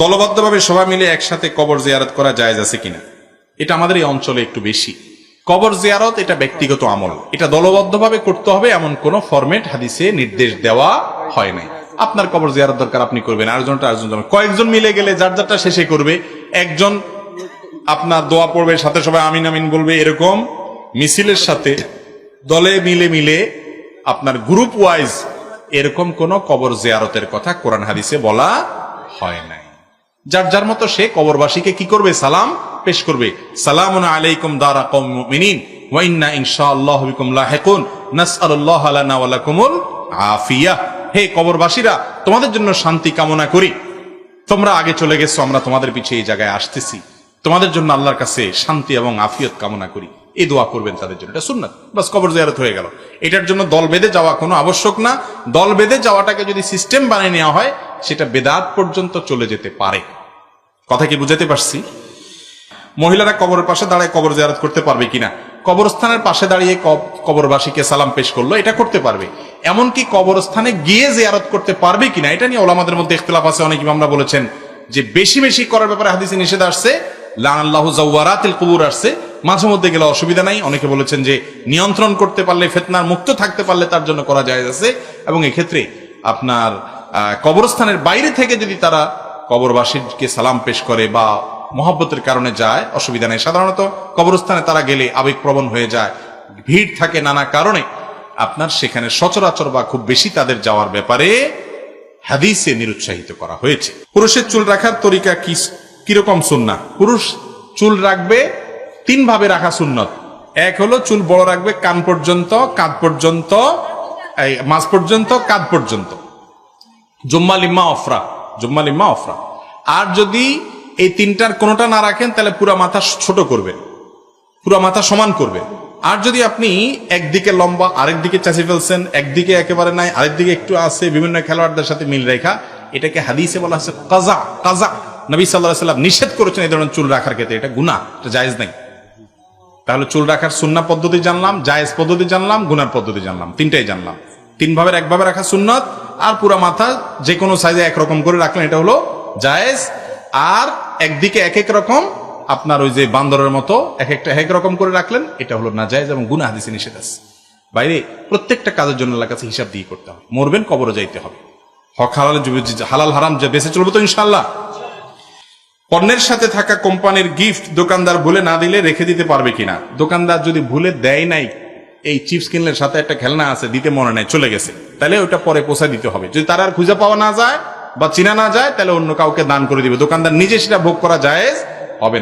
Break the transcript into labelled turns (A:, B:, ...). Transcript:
A: দলবদ্ধভাবে সবাই মিলে একসাথে কবর জিয়ারত করা জায়েজ আছে কিনা? এটা আমাদের এই অঞ্চলে একটু বেশি। কবর জিয়ারত এটা ব্যক্তিগত আমল, এটা দলবদ্ধভাবে করতে হবে এমন কোন ফরম্যাট হাদিসে নির্দেশ দেওয়া হয় নাই। আপনার কবর জিয়ারত দরকার, আপনি করবেন, আরেকজনটা আরেকজন যাবে, কয়েকজন মিলে গেলে যার যারটা শেষে করবে, একজন আপনার দোয়া পড়বে, সাথে সবাই আমিন আমিন বলবে, এরকম মিছিলের সাথে দলে মিলে মিলে আপনার গ্রুপ ওয়াইজ এরকম কোন কবর জিয়ারতের কথা কোরআন হাদিসে বলা হয় নাই। যার যার মতো সে কবরবাসীকে কি করবে? সালাম পেশ করবে। সালামুন আলাইকুম দারা কওম মুমিনিন ওয়া ইন্না ইনশাআল্লাহু বিকুম লাহিকুন নাসআলুল্লাহ লানা ওয়া লাকুমুল আফিয়া। হে কবরবাসীরা, তোমাদের জন্য শান্তি কামনা করি, তোমরা আগে চলে গেছো, আমরা তোমাদের পিছে এই জায়গায় আসতেছি, তোমাদের জন্য আল্লাহর কাছে শান্তি এবং আফিয়ত কামনা করি। এই দোয়া করবেন তাদের জন্য, এটা সুন্নাত। বাস, কবর জিয়ারত হয়ে গেল। এটার জন্য দল বেঁধে যাওয়া কোনো আবশ্যক না। দল বেঁধে যাওয়াটাকে যদি সিস্টেম বানিয়ে নেওয়া হয়, সেটা বেদাত পর্যন্ত চলে যেতে পারে। কথা কি বুঝাতে পারছি? মহিলারা কবরের পাশে দাঁড়ায় কবর জিয়ারত করতে পারবে কিনা? কবরস্থানের পাশে দাঁড়িয়ে কবরবাসীকে সালাম পেশ করলো, এটা করতে পারবে। এমনকি কবরস্থানে গিয়ে জিয়ারত করতে পারবে কিনা, এটা নিয়ে ওলামাদের মধ্যে ইখতিলাফ আছে। অনেক ইমামরা বলেছেন যে বেশি বেশি করার ব্যাপারে হাদিসে নিষেধ আসছে, লানাল্লাহু যাওয়ারাতিল কুবুর আসছে, মাঝে মধ্যে গেলে অসুবিধা নাই। অনেকে বলেছেন যে নিয়ন্ত্রণ করতে পারলে, ফিতনার মুক্ত থাকতে পারলে তার জন্য করা জায়েজ আছে। এবং এক্ষেত্রে আপনার কবরস্থানের বাইরে থেকে যদি তারা কবরবাসীকে সালাম পেশ করে বা মহব্বতের কারণে যায়, অসুবিধা নেই। সাধারণত কবরস্থানে তারা গেলে আবেগপ্রবণ হয়ে যায়, ভিড় থাকে নানা কারণে, আপনার সেখানে সচরাচর বা খুব বেশি তাদের যাওয়ার ব্যাপারে হাদিসে নিরুৎসাহিত করা হয়েছে। পুরুষের চুল রাখার তরিকা কিরকম সুন্নাহ? পুরুষ চুল রাখবে তিন ভাবে রাখা সুন্নত। এক হলো চুল বড় রাখবে কান পর্যন্ত, কাঁধ পর্যন্ত, মাঝ পর্যন্ত, কাঁধ পর্যন্ত, জুম্মা লিম্মা অফরা, জুম্মা লিম্মা অফরা। আর যদি এই তিনটার কোনোটা না রাখেন তাহলে পুরা মাথা ছোট করবেন, পুরা মাথা সমান করবেন। আর যদি আপনি একদিকে লম্বা, আরেক দিকে চাচি ফেলছেন, একদিকে একেবারে নাই, আরেক দিকে একটু আছে, বিভিন্ন খেলোয়াড়দের সাথে মিল রেখা, এটাকে হাদিসে বলা হচ্ছে কাজা। কাজা নবী সাল্লাল্লাহু আলাইহি ওয়াসাল্লাম নিষেধ করেছেন এই ধরনের চুল রাখার ক্ষেত্রে। এটা গুনাহ, এটা জায়েজ নাই। তাহলে চুল রাখার সুন্নাহ পদ্ধতি জানলাম, জায়েজ পদ্ধতি জানলাম, গুনার পদ্ধতি জানলাম, তিনটাই জানলাম। তিন ভাবের এক ভাবে রাখা সুন্নত, আর পুরা মাথা যে কোনো সাইজে একরকম করে রাখলেন, এটা হলো জায়েজ। আর একদিকে এক এক রকম, আপনার ওই যে বান্দরের মতো এক একটা এক রকম করে রাখলেন, এটা হলো না জায়েজ এবং গুনাহ, হাদিসে নিষেধ আছে। বাইরে প্রত্যেকটা কাজের জন্য আল্লাহর কাছে হিসাব দিয়ে করতে হবে। মরবেন, কবরে যাইতে হবে। হক হালাল, হালাল হারাম যে বেঁচে চলবে তো ইনশাআল্লাহ। পণ্যের সাথে থাকা কোম্পানির গিফট দোকানদার ভুলে না দিলে রেখে দিতে পারবে কিনা? দোকানদার যদি ভুলে দেয় নাই, এই চিপস কিনলের সাথে একটা খেলনা আছে, দিতে মনে নাই, চলে গেছে, তাহলে ওটা পরে পৌঁছা দিতে হবে। যদি তার আর খুঁজে পাওয়া না যায় বা চিনা না যায়, তাহলে অন্য কাউকে দান করে দিবে। দোকানদার নিজে সেটা ভোগ করা জায়েজ হবে না।